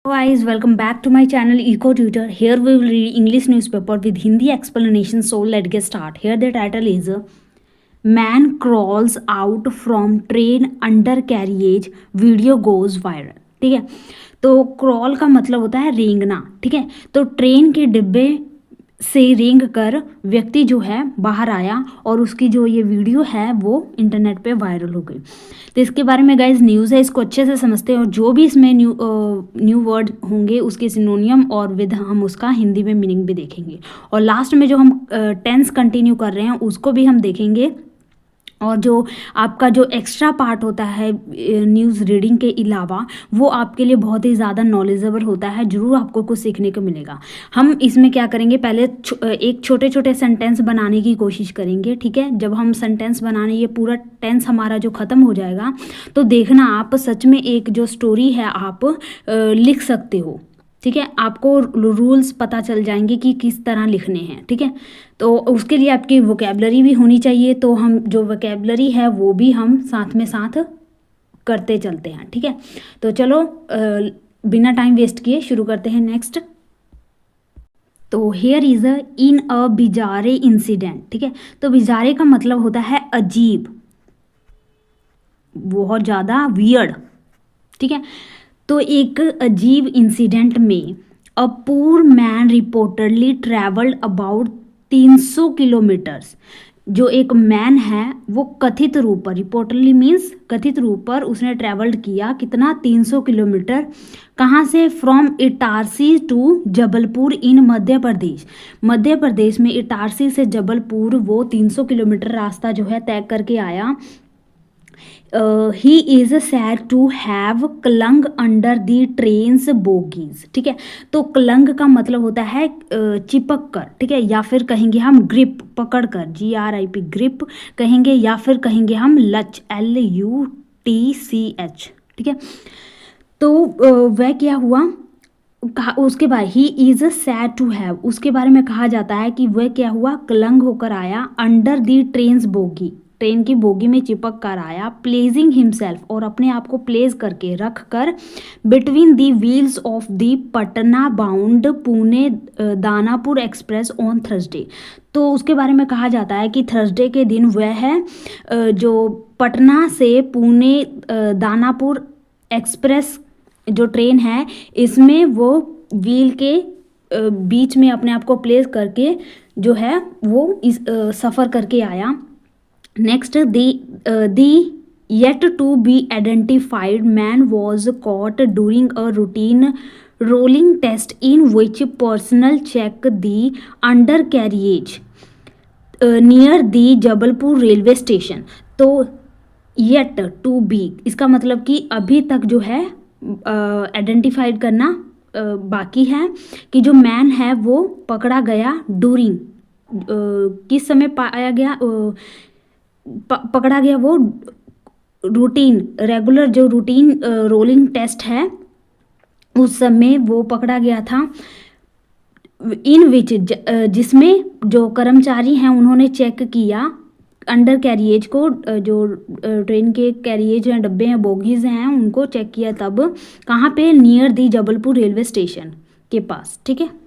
Guys, welcome back to my channel Eco Tutor. Here we will read English newspaper with Hindi explanation. So let's get start. Here the title is Man crawls out from train under carriage. Video goes viral. ठीक है, तो crawl का मतलब होता है रेंगना. ठीक है, तो ट्रेन के डिब्बे से रेंग कर व्यक्ति जो है बाहर आया और उसकी जो ये वीडियो है वो इंटरनेट पे वायरल हो गई. तो इसके बारे में गाइज न्यूज़ है, इसको अच्छे से समझते हैं और जो भी इसमें न्यू वर्ड होंगे उसके सिनोनियम और विद हम उसका हिंदी में मीनिंग भी देखेंगे. और लास्ट में जो हम टेंस कंटिन्यू कर रहे हैं उसको भी हम देखेंगे. और जो आपका जो एक्स्ट्रा पार्ट होता है न्यूज़ रीडिंग के अलावा वो आपके लिए बहुत ही ज़्यादा नॉलेजेबल होता है. ज़रूर आपको कुछ सीखने को मिलेगा. हम इसमें क्या करेंगे, पहले एक छोटे छोटे सेंटेंस बनाने की कोशिश करेंगे. ठीक है, जब हम सेंटेंस बनाने ये पूरा टेंस हमारा जो ख़त्म हो जाएगा तो देखना आप सच में एक जो स्टोरी है आप लिख सकते हो. ठीक है, आपको रूल्स पता चल जाएंगे कि किस तरह लिखने हैं. ठीक है, तो उसके लिए आपकी वोकेबलरी भी होनी चाहिए. तो हम जो वोकेबलरी है वो भी हम साथ में साथ करते चलते हैं. ठीक है, तो चलो बिना टाइम वेस्ट किए शुरू करते हैं. नेक्स्ट, तो here is in a बिजारे incident. ठीक है, तो बिजारे का मतलब होता है अजीब, बहुत ज़्यादा वियर्ड. ठीक है, तो एक अजीब इंसिडेंट में a poor man reportedly travelled about 300 kilometres. जो एक मैन है वो कथित रूप पर, रिपोर्टडली मीन्स कथित रूप पर उसने ट्रैवल्ड किया कितना, 300 किलोमीटर. कहाँ से, फ्रॉम इटारसी टू जबलपुर इन मध्य प्रदेश. मध्य प्रदेश में इटारसी से जबलपुर वो 300 किलोमीटर रास्ता जो है तय करके आया. He is said to have clung under the train's bogies. ठीक है, तो क्लंग का मतलब होता है चिपक कर. ठीक है, या फिर कहेंगे हम ग्रिप, पकड़ कर, GRIP ग्रिप कहेंगे, या फिर कहेंगे हम लच, LUTCH. ठीक है, तो वह क्या हुआ, कहा उसके बाद he is said to have, उसके बारे में कहा जाता है कि वह क्या हुआ, क्लंग होकर आया, under the trains bogie, train की बोगी में चिपक कर आया, प्लेसिंग हिमसेल्फ, और अपने आप को प्लेस करके रख कर, between the wheels of the Patna bound Pune Danapur express on Thursday. तो उसके बारे में कहा जाता है कि थर्सडे के दिन वह है जो पटना से पुणे दानापुर एक्सप्रेस जो ट्रेन है इसमें वो व्हील के बीच में अपने आप को प्लेस करके जो है वो इस सफ़र करके आया. Next, the yet to be identified man was caught during a routine rolling test in which personnel checked the undercarriage near the Jabalpur railway station. तो yet to be इसका मतलब कि अभी तक जो है आइडेंटिफाइड करना बाकी है कि जो मैन है वो पकड़ा गया डूरिंग, किस समय पाया गया, पकड़ा गया वो रूटीन, रेगुलर जो रूटीन रोलिंग टेस्ट है उस समय वो पकड़ा गया था. इन विच जिसमें जो कर्मचारी हैं उन्होंने चेक किया अंडर कैरिएज को, जो ट्रेन के कैरिएज हैं, डब्बे हैं, बोगीज हैं, उनको चेक किया तब कहाँ पे, near the Jabalpur railway station के पास. ठीक है,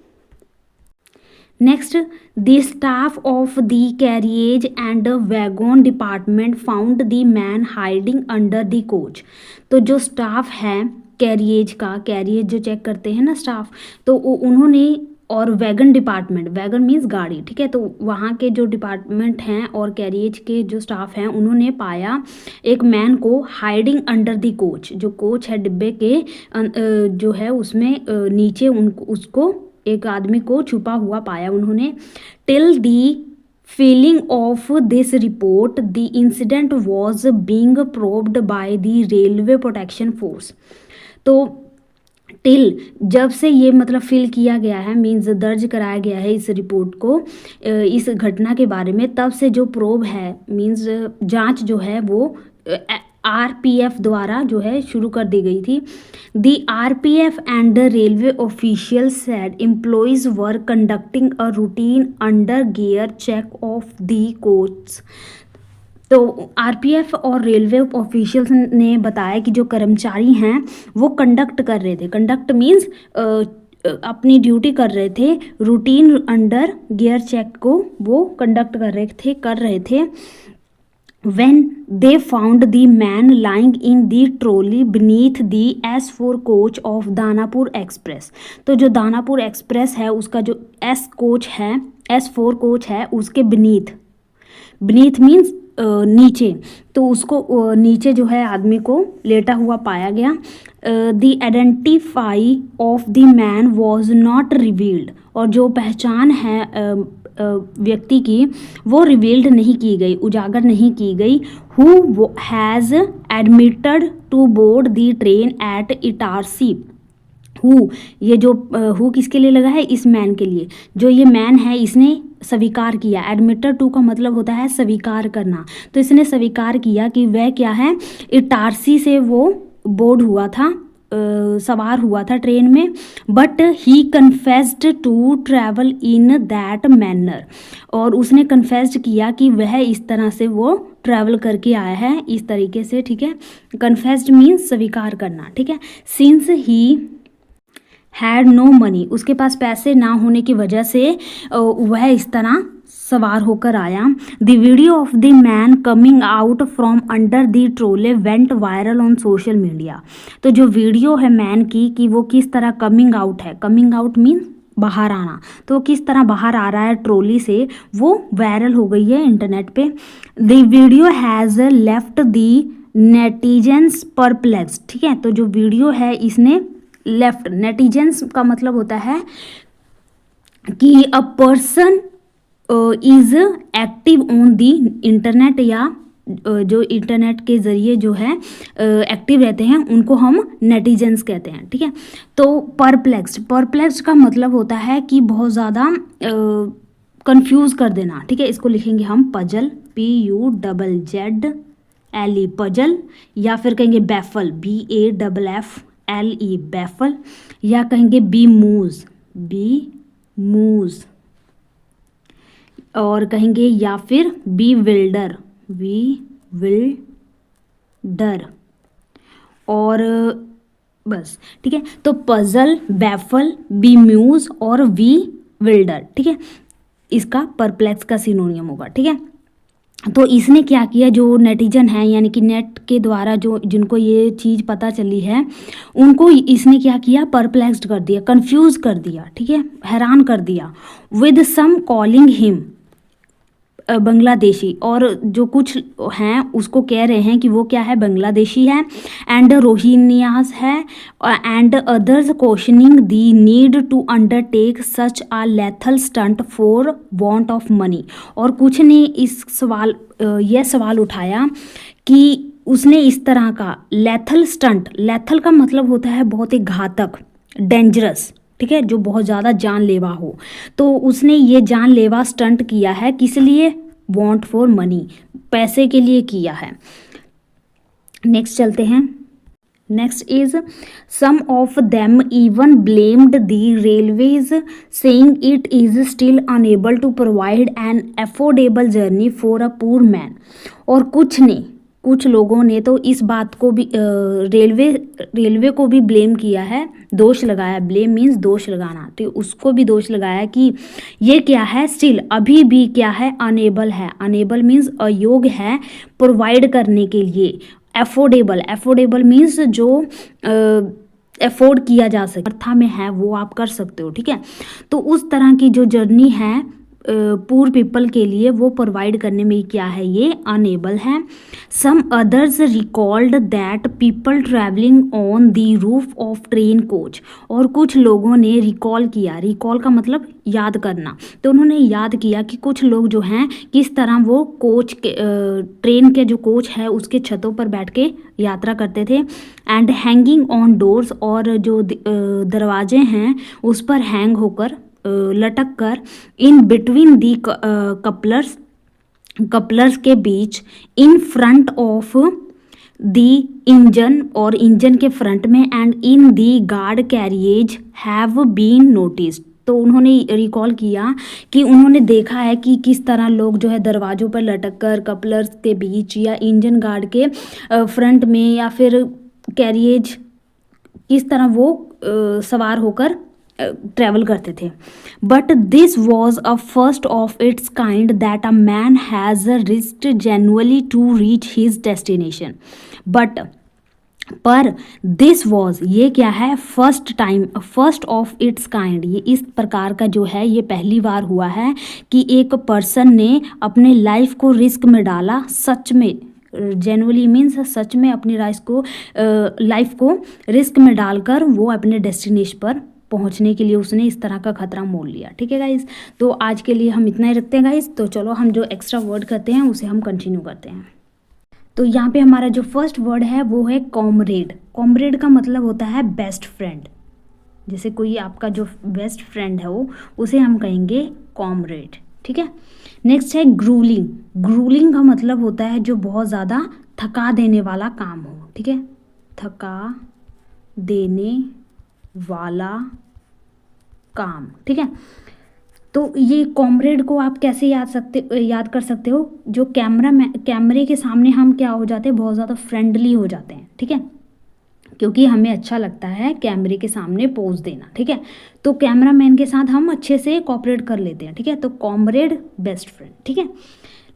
next, the staff of the carriage and wagon department found the man hiding under the coach. तो जो स्टाफ है कैरिएज का, कैरिएज जो चेक करते हैं ना स्टाफ, तो उन्होंने, और वैगन डिपार्टमेंट, वैगन मीन्स गाड़ी. ठीक है, तो वहाँ के जो डिपार्टमेंट हैं और कैरिएज के जो स्टाफ हैं उन्होंने पाया एक मैन को हाइडिंग अंडर द कोच, जो कोच है डिब्बे के जो है उसमें नीचे उसको एक आदमी को छुपा हुआ पाया उन्होंने. Till the filing of this report the incident was being probed by the railway protection force. तो टिल जब से ये मतलब फिल किया गया है, मीन्स दर्ज कराया गया है इस रिपोर्ट को, इस घटना के बारे में, तब से जो प्रोब है मीन्स जांच जो है वो RPF द्वारा जो है शुरू कर दी गई थी. The RPF and the railway official said employees were conducting a routine under gear check of the coach. तो आरपीएफ और रेलवे ऑफिशियल्स ने बताया कि जो कर्मचारी हैं वो कंडक्ट कर रहे थे, कंडक्ट मीन्स अपनी ड्यूटी कर रहे थे, रूटीन अंडर गियर चेक को वो कंडक्ट कर रहे थे when they found the man lying in the trolley beneath the S4 coach of Danapur express. तो जो दानापुर एक्सप्रेस है उसका जो S4 कोच है उसके beneath मीन्स नीचे, तो उसको नीचे जो है आदमी को लेटा हुआ पाया गया। The identify of the man was not revealed, और जो पहचान है व्यक्ति की वो रिवील्ड नहीं की गई, उजागर नहीं की गई। Who has admitted to board the train at Itarsi. ये जो हु किसके लिए लगा है, इस मैन के लिए, जो ये मैन है इसने स्वीकार किया। एडमिटेड टू का मतलब होता है स्वीकार करना, तो इसने स्वीकार किया कि वह क्या है, इटारसी से वो बोर्ड हुआ था, सवार हुआ था ट्रेन में। But he confessed to travel in that manner, और उसने कन्फेस्ड किया कि वह इस तरह से वो ट्रैवल करके आया है, इस तरीके से, ठीक है। कन्फेस्ड मीन्स स्वीकार करना, ठीक है। Since he had no money, उसके पास पैसे ना होने की वजह से वह इस तरह सवार होकर आया। The video of the man coming out from under the trolley went viral on social media. तो जो वीडियो है मैन की कि वो किस तरह कमिंग आउट है, कमिंग आउट मीन बाहर आना, तो वो किस तरह बाहर आ रहा है ट्रोली से, वो वायरल हो गई है इंटरनेट पे। The video has left the netizens perplex, ठीक है। तो जो वीडियो है इसने लेफ्ट, नेटिजन्स का मतलब होता है कि a person is active on the internet, या जो इंटरनेट के ज़रिए जो है एक्टिव रहते हैं उनको हम नेटिजन्स कहते हैं, ठीक है। तो परप्लेक्स्ड का मतलब होता है कि बहुत ज़्यादा कंफ्यूज कर देना, ठीक है। इसको लिखेंगे हम पजल, PUZZLE पजल, या फिर कहेंगे बैफल, BAFFLE बैफल, या कहेंगे बीमूज, और कहेंगे या फिर बीविल्डर, और बस, ठीक है। तो पजल, बैफल, बीम्यूज और विल्डर, ठीक है, इसका परप्लेक्स का सिनोनियम होगा, ठीक है। तो इसने क्या किया, जो नेटिजन है यानी कि नेट के द्वारा जो जिनको ये चीज़ पता चली है उनको इसने क्या किया, परप्लेक्स्ड कर दिया, कंफ्यूज कर दिया, ठीक है, हैरान कर दिया। With some calling him Bangladeshi, और जो कुछ हैं उसको कह रहे हैं कि वो क्या है, बांग्लादेशी है, एंड रोहिंग्यास है, and others questioning the need to undertake such a lethal stunt for want of money. और कुछ ने इस यह सवाल उठाया कि उसने इस तरह का लेथल स्टंट, लेथल का मतलब होता है बहुत ही घातक, डेंजरस, ठीक है, जो बहुत ज़्यादा जानलेवा हो। तो उसने ये जानलेवा स्टंट किया है, किस लिए, वॉन्ट फॉर मनी, पैसे के लिए किया है। नेक्स्ट चलते हैं। Next is some of them even blamed the railways saying it is still unable to provide an affordable journey for a poor man. और कुछ लोगों ने तो इस बात को भी रेलवे को भी ब्लेम किया है, दोष लगाया, ब्लेम मीन्स दोष लगाना, तो उसको भी दोष लगाया कि ये क्या है, स्टिल अभी भी क्या है, अनेबल है, अनेबल मीन्स अयोग्य है प्रोवाइड करने के लिए। एफोर्डेबल मीन्स जो अफोर्ड किया जा सके, अर्था में है वो आप कर सकते हो, ठीक है। तो उस तरह की जो जर्नी है पुअर पीपल के लिए वो प्रोवाइड करने में क्या है, ये अनेबल है। Some others recalled that people travelling on the roof of train coach. और कुछ लोगों ने रिकॉल किया, रिकॉल का मतलब याद करना, तो उन्होंने याद किया कि कुछ लोग जो हैं किस तरह वो कोच के ट्रेन के जो कोच है उसके छतों पर बैठ के यात्रा करते थे। एंड हैंगिंग ऑन डोर्स, और जो दरवाजे हैं उस पर हैंग होकर, लटक कर, इन बिटवीन दी कपलर्स के बीच, in front of the engine, और इंजन के फ्रंट में, and in the guard carriage have been noticed, तो उन्होंने रिकॉल किया कि उन्होंने देखा है कि किस तरह लोग जो है दरवाज़ों पर लटक कर कपलर्स के बीच या इंजन गार्ड के फ्रंट में या फिर कैरियज किस तरह वो सवार होकर ट्रैवल करते थे. But this was a first of its kind that a man has risked genuinely to reach his destination. But पर दिस वॉज, ये क्या है, फर्स्ट ऑफ इट्स काइंड, ये इस प्रकार का जो है ये पहली बार हुआ है कि एक पर्सन ने अपने लाइफ को रिस्क में डाला. सच में, जेन्युइनली मीन्स सच में अपनी लाइफ को रिस्क में डालकर वो अपने डेस्टिनेशन पर पहुंचने के लिए उसने इस तरह का खतरा मोल लिया. ठीक है गाइस, तो आज के लिए हम इतना ही रखते हैं गाइस. तो चलो हम जो एक्स्ट्रा वर्ड करते हैं उसे हम कंटिन्यू करते हैं. तो यहाँ पे हमारा जो फर्स्ट वर्ड है वो है कॉमरेड. कॉमरेड का मतलब होता है बेस्ट फ्रेंड. जैसे कोई आपका जो बेस्ट फ्रेंड है वो, उसे हम कहेंगे कॉमरेड. ठीक है. नेक्स्ट है ग्रूलिंग. ग्रूलिंग का मतलब होता है जो बहुत ज़्यादा थका देने वाला काम हो. ठीक है, थका देने वाला काम. ठीक है. तो ये कॉमरेड को आप कैसे याद कर सकते हो, जो कैमरे के सामने हम क्या हो जाते हैं, बहुत ज़्यादा फ्रेंडली हो जाते हैं. ठीक है, क्योंकि हमें अच्छा लगता है कैमरे के सामने पोज देना. ठीक है, तो कैमरामैन के साथ हम अच्छे से कोऑपरेट कर लेते हैं. ठीक है, तो कॉमरेड बेस्ट फ्रेंड. ठीक है.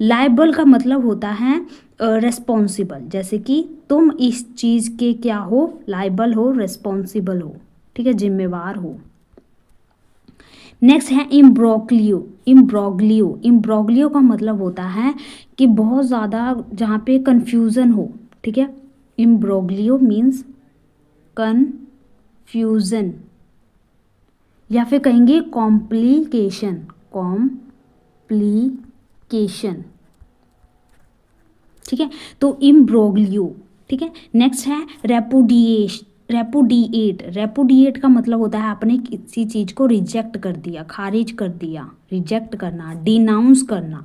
लायबल का मतलब होता है रेस्पॉन्सिबल. जैसे कि तुम इस चीज़ के क्या हो, लायबल हो, रेस्पॉन्सिबल हो. ठीक है, जिम्मेवार हो. नेक्स्ट है इम्ब्रोग्लियो. इम्ब्रोग्लियो का मतलब होता है कि बहुत ज़्यादा जहाँ पे कन्फ्यूज़न हो. ठीक है, इम्ब्रोग्लियो मीन्स कन्फ्यूज़न, या फिर कहेंगे कॉम्प्लिकेशन. ठीक है, तो इम्ब्रोग्लियो. ठीक है. नेक्स्ट है रेपुडिएट का मतलब होता है आपने किसी चीज़ को रिजेक्ट कर दिया, खारिज कर दिया, रिजेक्ट करना. डिनाउंस करना,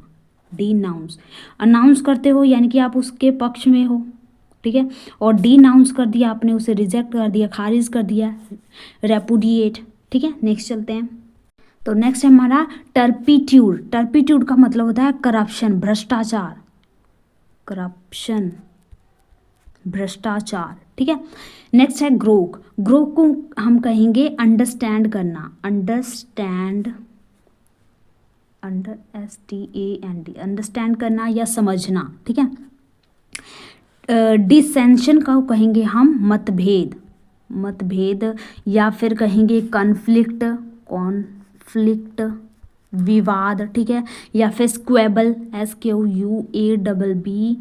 अनाउंस करते हो यानी कि आप उसके पक्ष में हो. ठीक है, और डिनाउंस कर दिया आपने, उसे रिजेक्ट कर दिया, खारिज कर दिया, रेपुडिएट. ठीक है, नेक्स्ट चलते हैं. तो नेक्स्ट है हमारा टर्पिट्यूड का मतलब होता है करप्शन, भ्रष्टाचार. ठीक है. नेक्स्ट है ग्रोक को हम कहेंगे अंडरस्टैंड करना, अंडरस्टैंड करना या समझना. ठीक है. डिसेंशन का कहेंगे हम मतभेद या फिर कहेंगे कॉन्फ्लिक्ट, विवाद. ठीक है, या फिर स्क्वेबल, SQUABBL,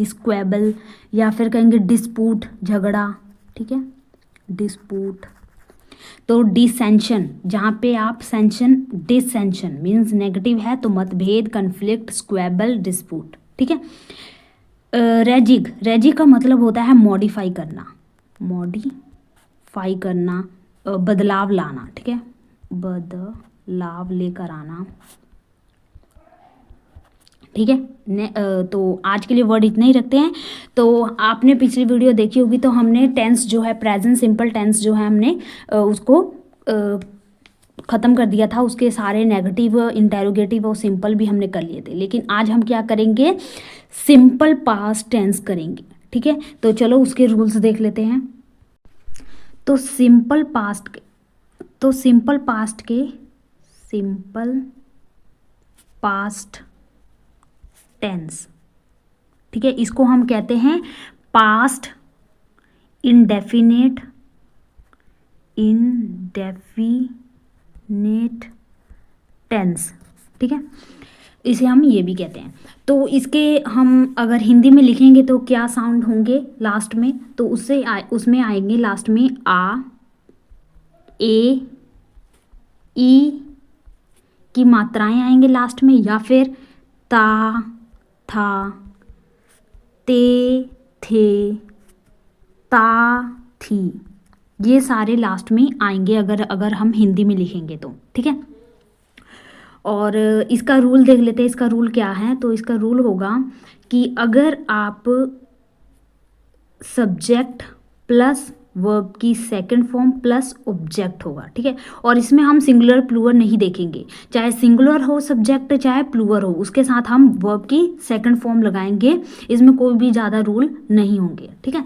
स्क्वेबल, या फिर कहेंगे डिस्प्यूट, झगड़ा. ठीक है, डिस्प्यूट. तो डिसेंशन, जहाँ पे आप डिसेंशन मीन्स नेगेटिव है, तो मतभेद, कन्फ्लिक्ट, स्क्वेबल, डिस्प्यूट. ठीक है. रेजिग का मतलब होता है मॉडिफाई करना, बदलाव लाना. ठीक है, बदलाव लेकर आना. ठीक है. तो आज के लिए वर्ड इतना ही रखते हैं. तो आपने पिछली वीडियो देखी होगी, तो हमने टेंस जो है, प्रेजेंट सिंपल टेंस जो है, हमने उसको ख़त्म कर दिया था. उसके सारे नेगेटिव, इंटेरोगेटिव और सिंपल भी हमने कर लिए थे. लेकिन आज हम क्या करेंगे, सिंपल पास्ट टेंस करेंगे. ठीक है, तो चलो उसके रूल्स देख लेते हैं. तो सिंपल पास्ट टेंस. ठीक है, इसको हम कहते हैं पास्ट इंडेफिनेट टेंस. ठीक है, इसे हम ये भी कहते हैं. तो इसके हम अगर हिंदी में लिखेंगे तो क्या साउंड होंगे लास्ट में, तो उसमें आएंगे लास्ट में आ, ए, ई की मात्राएं आएंगे लास्ट में, या फिर ता, था, ते, थे, ता, थी. ये सारे लास्ट में आएंगे अगर हम हिंदी में लिखेंगे तो. ठीक है. और इसका रूल देख लेते हैं. इसका रूल क्या है, तो इसका रूल होगा कि अगर आप सब्जेक्ट प्लस वर्ब की सेकंड फॉर्म प्लस ऑब्जेक्ट होगा, ठीक है। और इसमें हम सिंगुलर प्लूरल नहीं देखेंगे, चाहे सिंगुलर हो सब्जेक्ट चाहे प्लूरल हो, उसके साथ हम वर्ब की सेकंड फॉर्म लगाएंगे, इसमें कोई भी ज़्यादा रूल नहीं होंगे, ठीक है।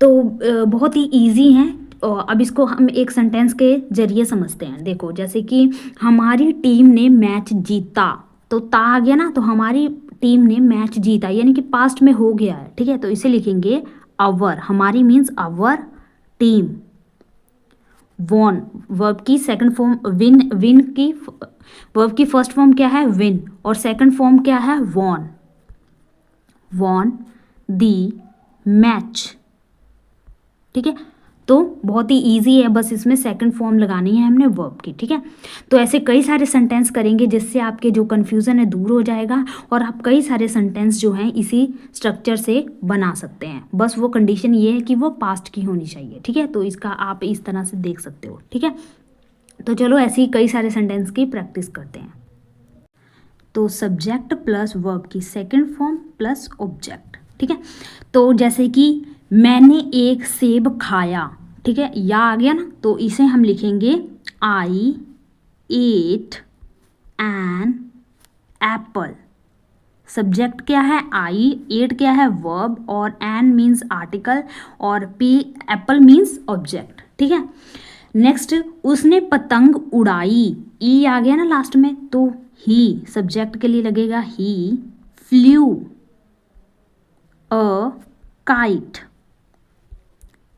तो बहुत ही ईजी है। अब इसको हम एक सेंटेंस के जरिए समझते हैं। देखो जैसे कि हमारी टीम ने मैच जीता, तो ता आ गया ना, तो हमारी टीम ने मैच जीता यानी कि पास्ट में हो गया है, ठीक है। तो इसे लिखेंगे अवर, हमारी means our team. Won, verb की सेकंड फॉर्म विन, विन की वर्ब की फर्स्ट फॉर्म क्या है विन, और सेकंड फॉर्म क्या है वॉन। वॉन दी मैच, ठीक है। तो बहुत ही इजी है, बस इसमें सेकंड फॉर्म लगानी है हमने वर्ब की, ठीक है। तो ऐसे कई सारे सेंटेंस करेंगे जिससे आपके जो कन्फ्यूज़न है दूर हो जाएगा, और आप कई सारे सेंटेंस जो हैं इसी स्ट्रक्चर से बना सकते हैं। बस वो कंडीशन ये है कि वो पास्ट की होनी चाहिए, ठीक है। तो इसका आप इस तरह से देख सकते हो, ठीक है। तो चलो ऐसे ही कई सारे सेंटेंस की प्रैक्टिस करते हैं। तो सब्जेक्ट प्लस वर्ब की सेकंड फॉर्म प्लस ऑब्जेक्ट, ठीक है। तो जैसे कि मैंने एक सेब खाया, ठीक है, या आ गया ना, तो इसे हम लिखेंगे आई एट एन एप्पल। सब्जेक्ट क्या है आई, एट क्या है वर्ब, और एन मीन्स आर्टिकल, और पी एप्पल मीन्स ऑब्जेक्ट, ठीक है। नेक्स्ट, उसने पतंग उड़ाई, ई आ गया ना लास्ट में, तो ही सब्जेक्ट के लिए लगेगा ही फ्लू अ काइट,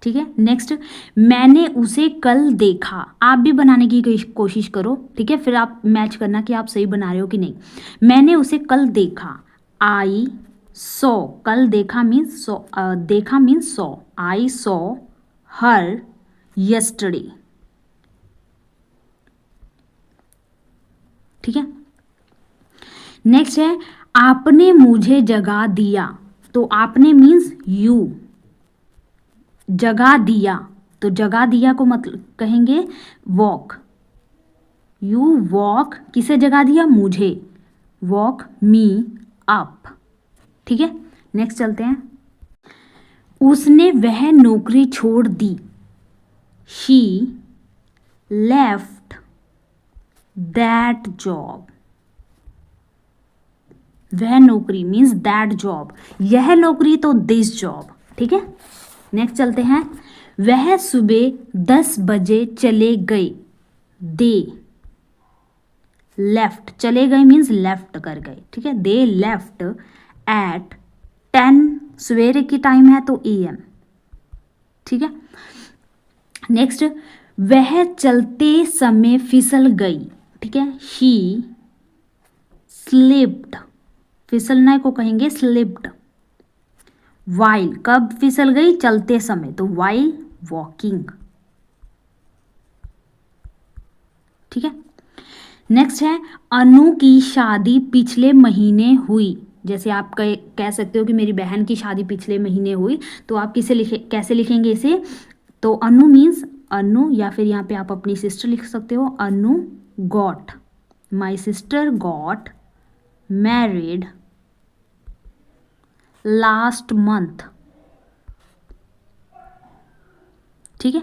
ठीक है। नेक्स्ट, मैंने उसे कल देखा, आप भी बनाने की कोशिश करो, ठीक है, फिर आप मैच करना कि आप सही बना रहे हो कि नहीं। मैंने उसे कल देखा, आई सॉ, कल देखा मीन्स सॉ, देखा means saw, I saw her yesterday, ठीक है। नेक्स्ट है आपने मुझे जगा दिया, तो आपने मीन्स यू, जगा दिया, तो जगा दिया को मतलब कहेंगे वॉक, यू वॉक, किसे जगा दिया मुझे, वॉक मी अप, ठीक है। नेक्स्ट चलते हैं, उसने वह नौकरी छोड़ दी, शी लेफ्ट दैट जॉब, वह नौकरी मीन्स दैट जॉब, यह नौकरी तो दिस जॉब, ठीक है। नेक्स्ट चलते हैं, वह सुबह 10 बजे चले गए, दे लेफ्ट, चले गए मीन्स लेफ्ट कर गए, ठीक है। दे लेफ्ट एट 10, सवेरे की टाइम है तो AM, ठीक है। नेक्स्ट, वह चलते समय फिसल गई, ठीक है, शी स्लिप्ड, फिसलना को कहेंगे स्लिप्ड। वाइल, कब फिसल गई चलते समय, तो वाइल वॉकिंग, ठीक है। नेक्स्ट है अनु की शादी पिछले महीने हुई, जैसे आप कह सकते हो कि मेरी बहन की शादी पिछले महीने हुई, तो आप कैसे लिखेंगे इसे, तो अनु मीन्स अनु, या फिर यहाँ पे आप अपनी सिस्टर लिख सकते हो, Anu got, my sister got married last month, ठीक है।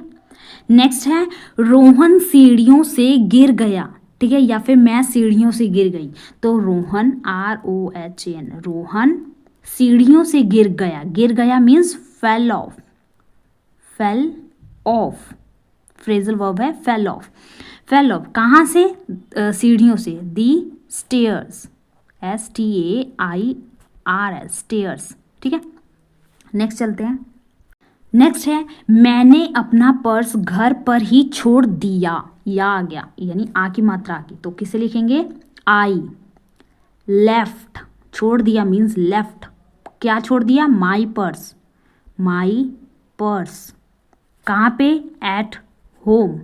नेक्स्ट है रोहन सीढ़ियों से गिर गया, ठीक है, या फिर मैं सीढ़ियों से गिर गई, तो रोहन ROHN, रोहन सीढ़ियों से गिर गया, गिर गया means fell off, fell off, phrasal verb है फेल ऑफ, फेल ऑफ कहाँ से, सीढ़ियों से, दी स्टेयर्स, STAIRS स्टेयर्स, ठीक है। नेक्स्ट चलते हैं, नेक्स्ट है मैंने अपना पर्स घर पर ही छोड़ दिया, या आ गया यानी आ की मात्रा आ गई, तो किसे लिखेंगे आई लेफ्ट, छोड़ दिया मीन्स लेफ्ट, क्या छोड़ दिया माई पर्स, माई पर्स कहाँ पे एट होम,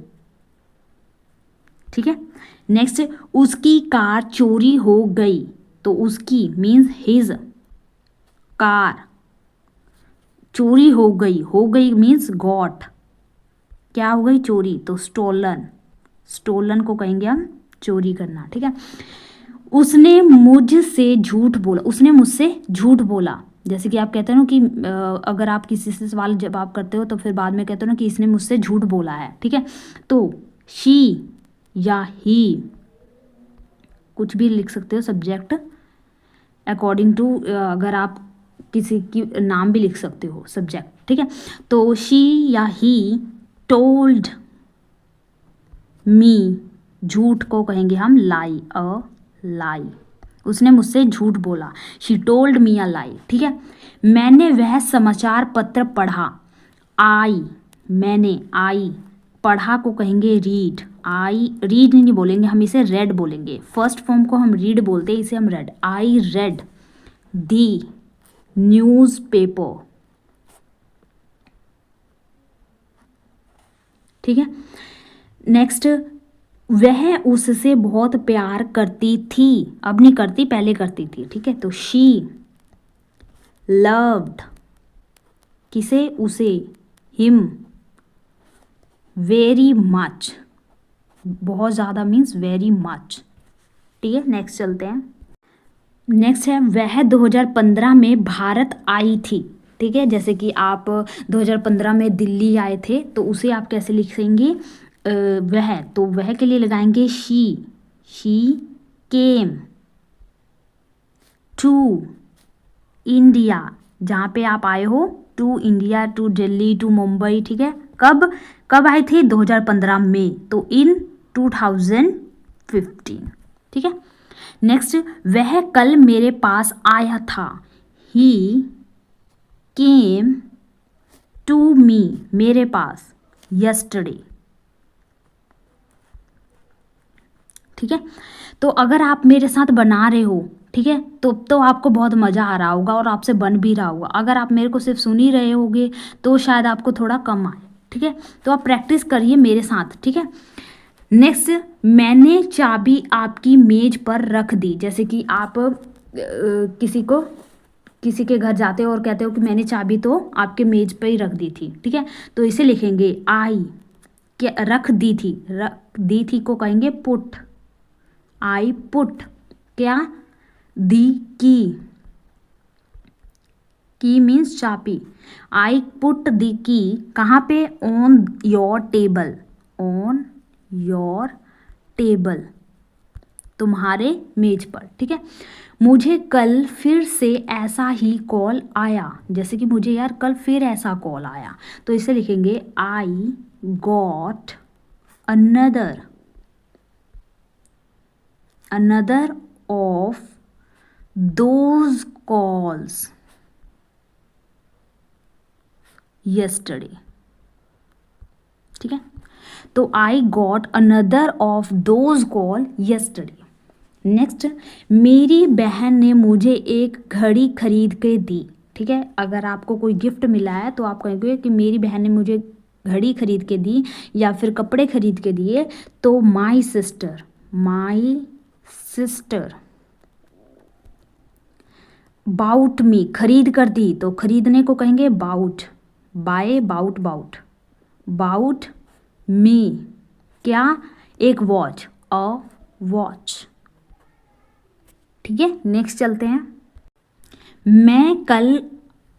ठीक है। नेक्स्ट, उसकी कार चोरी हो गई, तो उसकी मीन्स हिज, कार चोरी हो गई मीन्स गॉट, क्या हो गई चोरी, तो स्टोलन, स्टोलन को कहेंगे हम चोरी करना, ठीक है। उसने मुझसे झूठ बोला, उसने मुझसे झूठ बोला, जैसे कि आप कहते हो ना कि अगर आप किसी से सवाल जवाब करते हो तो फिर बाद में कहते हो ना कि इसने मुझसे झूठ बोला है, ठीक है। तो शी या ही कुछ भी लिख सकते हो सब्जेक्ट अकॉर्डिंग टू, अगर आप किसी की नाम भी लिख सकते हो सब्जेक्ट, ठीक है। तो शी या ही टोल्ड मी, झूठ को कहेंगे हम लाई, अ लाई, उसने मुझसे झूठ बोला, शी टोल्ड मी अ लाई, ठीक है। मैंने वह समाचार पत्र पढ़ा, आई, मैंने, आई, पढ़ा को कहेंगे रीड, आई रीड नहीं बोलेंगे हम, इसे रेड बोलेंगे, फर्स्ट फॉर्म को हम रीड बोलते हैं, इसे हम red, I read the news paper, ठीक है। नेक्स्ट, वह उससे बहुत प्यार करती थी, अब नहीं करती, पहले करती थी, ठीक है। तो शी लव्ड, किसे, उसे, हिम वेरी मच, बहुत ज़्यादा मीन्स वेरी मच, ठीक है। नेक्स्ट चलते हैं। नेक्स्ट है वह 2015 में भारत आई थी, ठीक है। जैसे कि आप 2015 में दिल्ली आए थे तो उसे आप कैसे लिखेंगे, वह, तो वह के लिए लगाएंगे शी केम टू इंडिया, जहाँ पे आप आए हो, to India, to Delhi, to Mumbai, ठीक है। कब कब आई थी, 2015 में, तो इन 2015, ठीक है। नेक्स्ट, वह कल मेरे पास आया था, ही केम टू मी, मेरे पास, यस्टरडे, ठीक है। तो अगर आप मेरे साथ बना रहे हो, ठीक है, तो आपको बहुत मज़ा आ रहा होगा और आपसे बन भी रहा होगा। अगर आप मेरे को सिर्फ सुन ही रहे होगे तो शायद आपको थोड़ा कम आए, ठीक है। तो आप प्रैक्टिस करिए मेरे साथ, ठीक है। नेक्स्ट, मैंने चाबी आपकी मेज पर रख दी, जैसे कि आप किसी के घर जाते हो और कहते हो कि मैंने चाबी तो आपके मेज पर ही रख दी थी, ठीक है। तो इसे लिखेंगे आई, क्या, रख दी थी को कहेंगे पुट, आई पुट, क्या, दी की मीन्स चाबी, आई पुट दी की कहाँ पे, on your table, on your table, तुम्हारे मेज पर, ठीक है। मुझे कल फिर से ऐसा ही कॉल आया, जैसे कि मुझे यार कल फिर ऐसा कॉल आया, तो इसे लिखेंगे I got another of those calls yesterday, ठीक है। तो I got another of those call yesterday। Next, मेरी बहन ने मुझे एक घड़ी खरीद के दी, ठीक है। अगर आपको कोई गिफ्ट मिला है तो आप कहेंगे कि मेरी बहन ने मुझे घड़ी खरीद के दी या फिर कपड़े खरीद के दिए, तो माई सिस्टर बाउट मी, खरीद कर दी, तो खरीदने को कहेंगे बाउट, बाउट मी, क्या, एक वॉच, अ वॉच, ठीक है। नेक्स्ट चलते हैं। मैं कल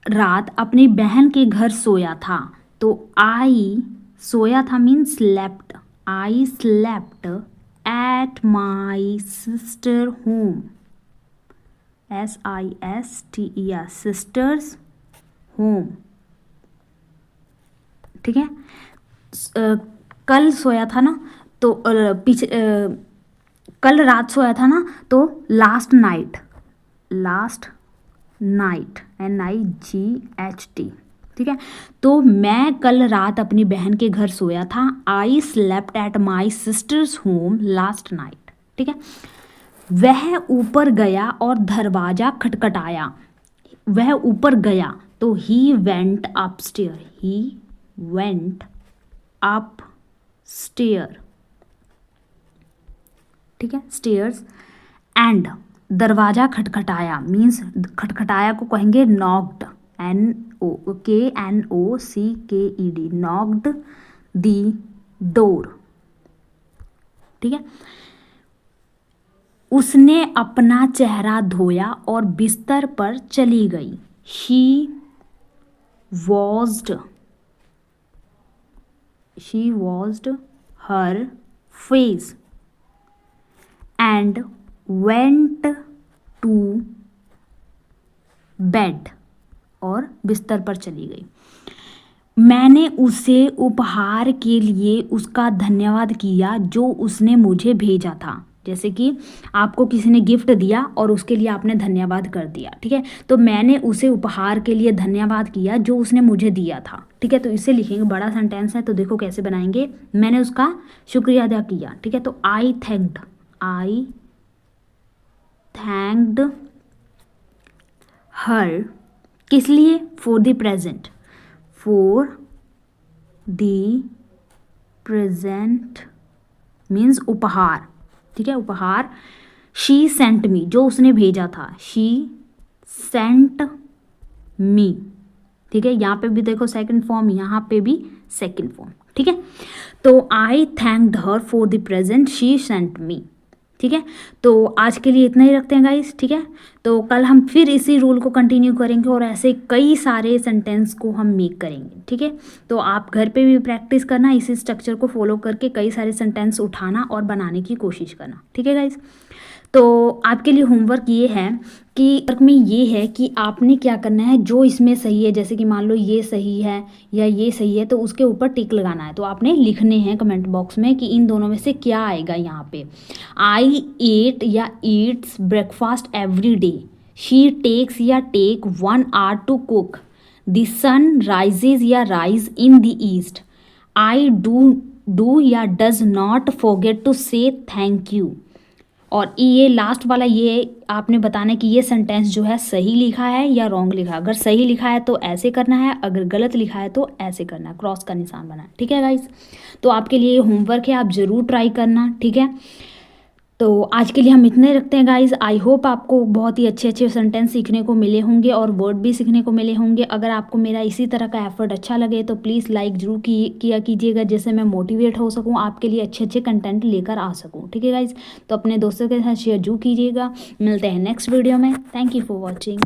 रात अपनी बहन के घर सोया था, तो आई, सोया था means slept, I slept at my sister home, SISTER, sisters home, ठीक है। कल सोया था ना, तो कल रात सोया था ना, तो लास्ट नाइट NIGHT, ठीक है। तो मैं कल रात अपनी बहन के घर सोया था, I slept at my sisters home last night, ठीक है। वह ऊपर गया और दरवाज़ा खटखटाया, वह ऊपर गया, तो ही वेंट अपस्टेयर, ठीक है, स्टेयर्स, एंड दरवाज़ा खटखटाया मीन्स खटखटाया को कहेंगे नॉक्ड, NOCKED, नॉक्ड दी डोर, ठीक है। उसने अपना चेहरा धोया और बिस्तर पर चली गई, she washed her face and went to bed, और बिस्तर पर चली गई। मैंने उसे उपहार के लिए उसका धन्यवाद किया जो उसने मुझे भेजा था। जैसे कि आपको किसी ने गिफ्ट दिया और उसके लिए आपने धन्यवाद कर दिया, ठीक है। तो मैंने उसे उपहार के लिए धन्यवाद किया जो उसने मुझे दिया था, ठीक है। तो इसे लिखेंगे, बड़ा सेंटेंस है तो देखो कैसे बनाएंगे। मैंने उसका शुक्रिया अदा किया, ठीक है। तो आई थैंक्ड हर, किस लिए? फॉर द प्रेजेंट मीन्स उपहार, ठीक है, उपहार। शी सेंट मी, जो उसने भेजा था, शी सेंट मी, ठीक है। यहाँ पे भी देखो सेकंड फॉर्म, यहाँ पे भी सेकंड फॉर्म, ठीक है। तो I thanked her for the present she sent me, ठीक है। तो आज के लिए इतना ही रखते हैं गाइस, ठीक है। तो कल हम फिर इसी रूल को कंटिन्यू करेंगे और ऐसे कई सारे सेंटेंस को हम मेक करेंगे, ठीक है। तो आप घर पे भी प्रैक्टिस करना, इसी स्ट्रक्चर को फॉलो करके कई सारे सेंटेंस उठाना और बनाने की कोशिश करना, ठीक है गाइस। तो आपके लिए होमवर्क ये है कि वर्क में ये है कि आपने क्या करना है, जो इसमें सही है, जैसे कि मान लो ये सही है या ये सही है, तो उसके ऊपर टिक लगाना है। तो आपने लिखने हैं कमेंट बॉक्स में कि इन दोनों में से क्या आएगा। यहाँ पे आई एट या eats breakfast every day, she takes या take 1 hour to cook, the sun rises या rise in the east, I do या does not forget to say thank you. और ये लास्ट वाला, ये आपने बताना है कि ये सेंटेंस जो है सही लिखा है या रॉन्ग लिखा है। अगर सही लिखा है तो ऐसे करना है, अगर गलत लिखा है तो ऐसे करना है, क्रॉस का निशान बनाना है, ठीक है गाइस। तो आपके लिए होमवर्क है, आप ज़रूर ट्राई करना, ठीक है। तो आज के लिए हम इतने रखते हैं गाइस। आई होप आपको बहुत ही अच्छे अच्छे सेंटेंस सीखने को मिले होंगे और वर्ड भी सीखने को मिले होंगे। अगर आपको मेरा इसी तरह का एफर्ट अच्छा लगे तो प्लीज़ लाइक जरूर किया कीजिएगा, जिससे मैं मोटिवेट हो सकूं, आपके लिए अच्छे अच्छे कंटेंट लेकर आ सकूं, ठीक है गाइस। तो अपने दोस्तों के साथ शेयर जरूर कीजिएगा। मिलते हैं नेक्स्ट वीडियो में। Thank you for watching.